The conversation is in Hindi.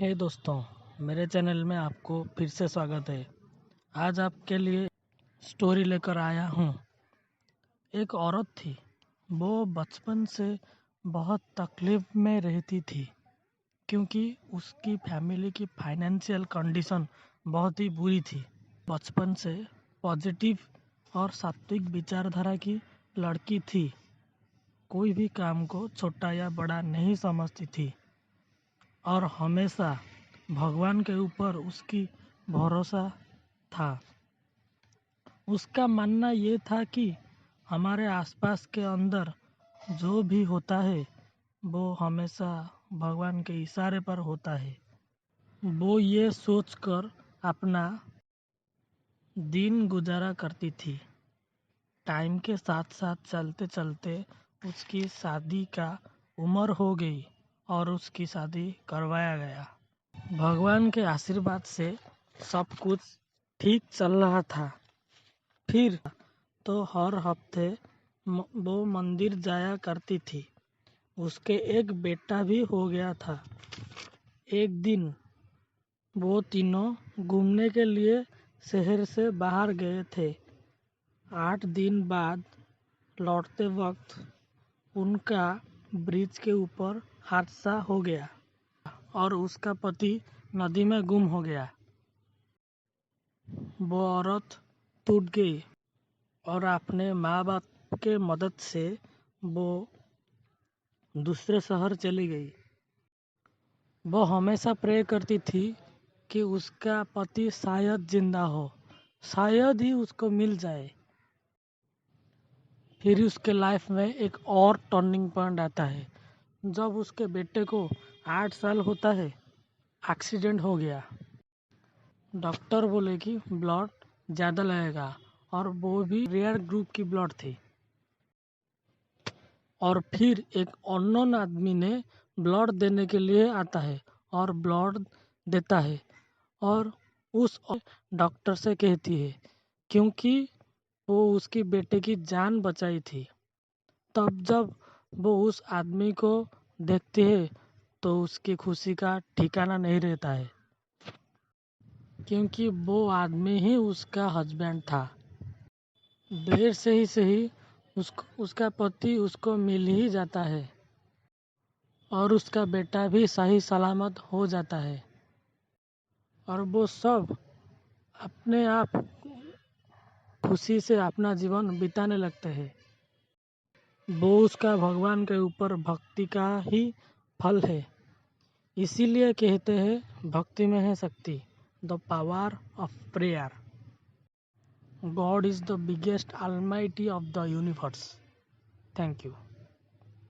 हे दोस्तों, मेरे चैनल में आपको फिर से स्वागत है। आज आपके लिए स्टोरी लेकर आया हूँ। एक औरत थी, वो बचपन से बहुत तकलीफ में रहती थी क्योंकि उसकी फैमिली की फाइनेंशियल कंडीशन बहुत ही बुरी थी। बचपन से पॉजिटिव और सात्विक विचारधारा की लड़की थी। कोई भी काम को छोटा या बड़ा नहीं समझती थी और हमेशा भगवान के ऊपर उसकी भरोसा था। उसका मानना ये था कि हमारे आसपास के अंदर जो भी होता है वो हमेशा भगवान के इशारे पर होता है। वो ये सोचकर अपना दिन गुजारा करती थी। टाइम के साथ साथ चलते चलते उसकी शादी का उम्र हो गई और उसकी शादी करवाया गया। भगवान के आशीर्वाद से सब कुछ ठीक चल रहा था। फिर तो हर हफ्ते वो मंदिर जाया करती थी। उसके एक बेटा भी हो गया था। एक दिन वो तीनों घूमने के लिए शहर से बाहर गए थे। 8 दिन बाद लौटते वक्त उनका ब्रिज के ऊपर हादसा हो गया और उसका पति नदी में गुम हो गया। वो औरत टूट गई और अपने माँ बाप के मदद से वो दूसरे शहर चली गई। वो हमेशा प्रे करती थी कि उसका पति शायद जिंदा हो, शायद ही उसको मिल जाए। फिर उसके लाइफ में एक और टर्निंग पॉइंट आता है। जब उसके बेटे को 8 साल होता है, एक्सीडेंट हो गया। डॉक्टर बोले कि ब्लड ज़्यादा लगेगा और वो भी रेयर ग्रुप की ब्लड थी। और फिर एक अननोन आदमी ने ब्लड देने के लिए आता है और ब्लड देता है और उस डॉक्टर से कहती है क्योंकि वो उसकी बेटे की जान बचाई थी। तब जब वो उस आदमी को देखती है तो उसकी खुशी का ठिकाना नहीं रहता है क्योंकि वो आदमी ही उसका हस्बैंड था। देर से ही सही उसका पति उसको मिल ही जाता है और उसका बेटा भी सही सलामत हो जाता है और वो सब अपने आप खुशी से अपना जीवन बिताने लगते हैं। वो उसका भगवान के ऊपर भक्ति का ही फल है। इसीलिए कहते हैं भक्ति में है शक्ति, the power of prayer. God is the biggest almighty of the universe. Thank you.